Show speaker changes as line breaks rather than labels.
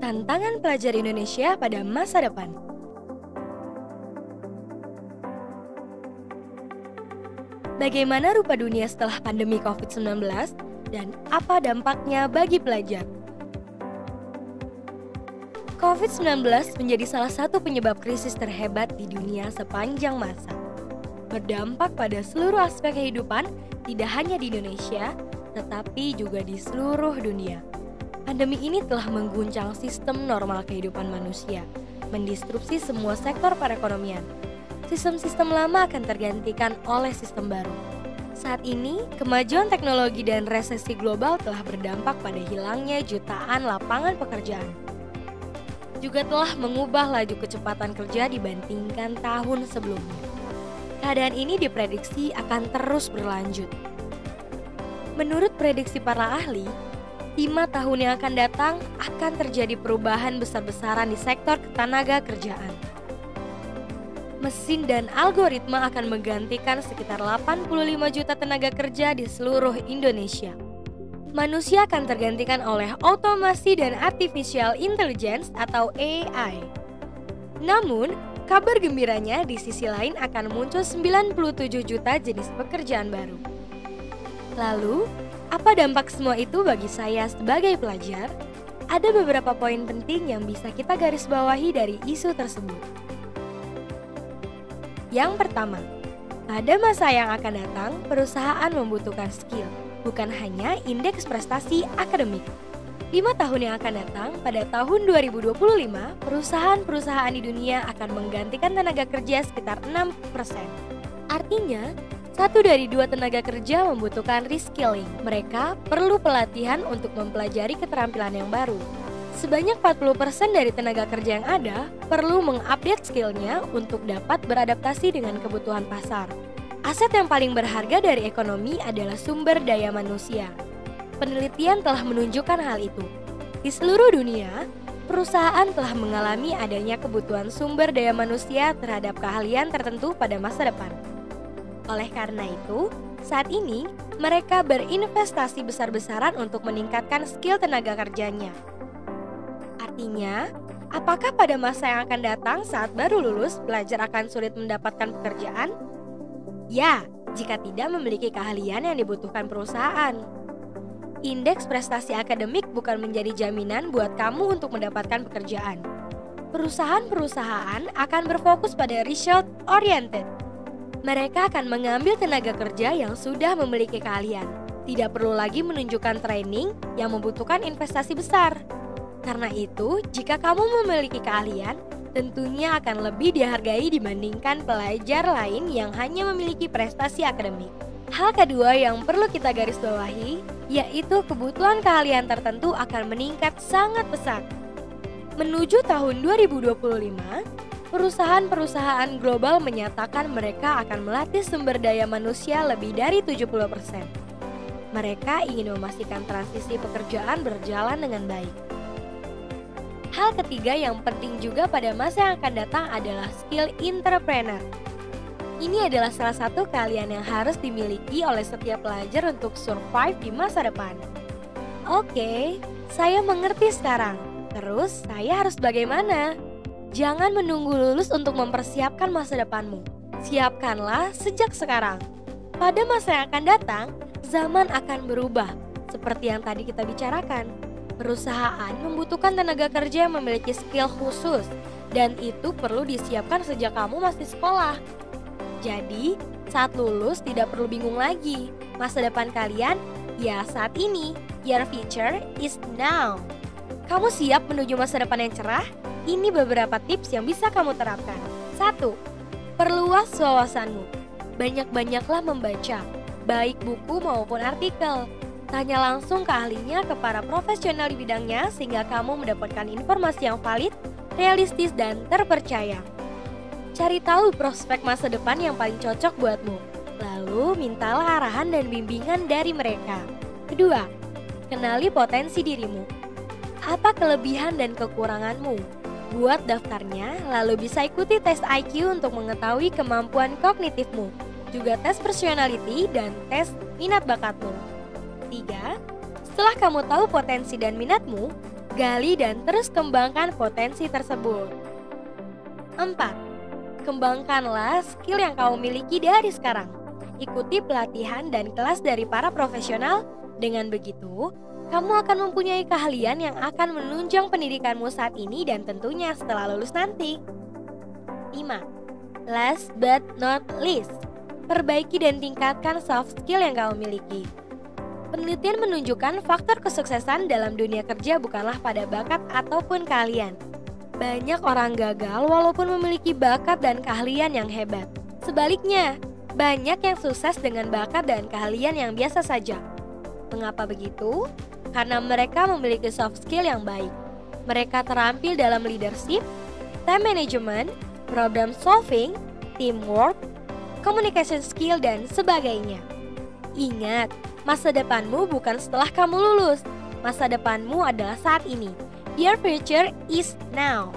Tantangan pelajar Indonesia pada masa depan. Bagaimana rupa dunia setelah pandemi COVID-19 dan apa dampaknya bagi pelajar? COVID-19 menjadi salah satu penyebab krisis terhebat di dunia sepanjang masa. Berdampak pada seluruh aspek kehidupan, tidak hanya di Indonesia, tetapi juga di seluruh dunia. Pandemi ini telah mengguncang sistem normal kehidupan manusia, mendisrupsi semua sektor perekonomian. Sistem-sistem lama akan tergantikan oleh sistem baru. Saat ini, kemajuan teknologi dan resesi global telah berdampak pada hilangnya jutaan lapangan pekerjaan. Juga telah mengubah laju kecepatan kerja dibandingkan tahun sebelumnya. Keadaan ini diprediksi akan terus berlanjut. Menurut prediksi para ahli, 5 tahun yang akan datang akan terjadi perubahan besar-besaran di sektor ketenaga kerjaan. Mesin dan algoritma akan menggantikan sekitar 85 juta tenaga kerja di seluruh Indonesia. Manusia akan tergantikan oleh otomasi dan artificial intelligence atau AI. Namun, kabar gembiranya di sisi lain akan muncul 97 juta jenis pekerjaan baru. Lalu, apa dampak semua itu bagi saya sebagai pelajar? Ada beberapa poin penting yang bisa kita garis bawahi dari isu tersebut. Yang pertama, pada masa yang akan datang, perusahaan membutuhkan skill, bukan hanya indeks prestasi akademik. 5 tahun yang akan datang, pada tahun 2025, perusahaan-perusahaan di dunia akan menggantikan tenaga kerja sekitar 6%. Artinya, 1 dari 2 tenaga kerja membutuhkan reskilling. Mereka perlu pelatihan untuk mempelajari keterampilan yang baru. Sebanyak 40% dari tenaga kerja yang ada perlu mengupdate skillnya untuk dapat beradaptasi dengan kebutuhan pasar. Aset yang paling berharga dari ekonomi adalah sumber daya manusia. Penelitian telah menunjukkan hal itu. Di seluruh dunia, perusahaan telah mengalami adanya kebutuhan sumber daya manusia terhadap keahlian tertentu pada masa depan. Oleh karena itu, saat ini mereka berinvestasi besar-besaran untuk meningkatkan skill tenaga kerjanya. Artinya, apakah pada masa yang akan datang saat baru lulus, pelajar akan sulit mendapatkan pekerjaan? Ya, jika tidak memiliki keahlian yang dibutuhkan perusahaan. Indeks prestasi akademik bukan menjadi jaminan buat kamu untuk mendapatkan pekerjaan. Perusahaan-perusahaan akan berfokus pada result-oriented. Mereka akan mengambil tenaga kerja yang sudah memiliki keahlian. Tidak perlu lagi menunjukkan training yang membutuhkan investasi besar. Karena itu, jika kamu memiliki keahlian, tentunya akan lebih dihargai dibandingkan pelajar lain yang hanya memiliki prestasi akademik. Hal kedua yang perlu kita garis bawahi, yaitu kebutuhan keahlian tertentu akan meningkat sangat pesat. Menuju tahun 2025, perusahaan-perusahaan global menyatakan mereka akan melatih sumber daya manusia lebih dari 70%. Mereka ingin memastikan transisi pekerjaan berjalan dengan baik. Hal ketiga yang penting juga pada masa yang akan datang adalah skill entrepreneur. Ini adalah salah satu keahlian yang harus dimiliki oleh setiap pelajar untuk survive di masa depan. Oke, saya mengerti sekarang. Terus saya harus bagaimana? Jangan menunggu lulus untuk mempersiapkan masa depanmu. Siapkanlah sejak sekarang. Pada masa yang akan datang, zaman akan berubah. Seperti yang tadi kita bicarakan. Perusahaan membutuhkan tenaga kerja yang memiliki skill khusus. Dan itu perlu disiapkan sejak kamu masih sekolah. Jadi, saat lulus tidak perlu bingung lagi. Masa depan kalian, ya saat ini. Your future is now. Kamu siap menuju masa depan yang cerah? Ini beberapa tips yang bisa kamu terapkan. 1. Perluas wawasanmu. Banyak-banyaklah membaca, baik buku maupun artikel. Tanya langsung ke ahlinya, ke para profesional di bidangnya, sehingga kamu mendapatkan informasi yang valid, realistis, dan terpercaya. Cari tahu prospek masa depan yang paling cocok buatmu. Lalu mintalah arahan dan bimbingan dari mereka. Kedua, kenali potensi dirimu. Apa kelebihan dan kekuranganmu? Buat daftarnya, lalu bisa ikuti tes IQ untuk mengetahui kemampuan kognitifmu, juga tes personality dan tes minat bakatmu. 3. Setelah kamu tahu potensi dan minatmu, Gali dan terus kembangkan potensi tersebut. 4. Kembangkanlah skill yang kau miliki dari sekarang. Ikuti pelatihan dan kelas dari para profesional. Dengan begitu, kamu akan mempunyai keahlian yang akan menunjang pendidikanmu saat ini dan tentunya setelah lulus nanti. 5. Last but not least, perbaiki dan tingkatkan soft skill yang kamu miliki. Penelitian menunjukkan faktor kesuksesan dalam dunia kerja bukanlah pada bakat ataupun keahlian. Banyak orang gagal walaupun memiliki bakat dan keahlian yang hebat. Sebaliknya, banyak yang sukses dengan bakat dan keahlian yang biasa saja. Mengapa begitu? Karena mereka memiliki soft skill yang baik. Mereka terampil dalam leadership, time management, problem solving, teamwork, communication skill, dan sebagainya. Ingat, masa depanmu bukan setelah kamu lulus. Masa depanmu adalah saat ini. Your future is now.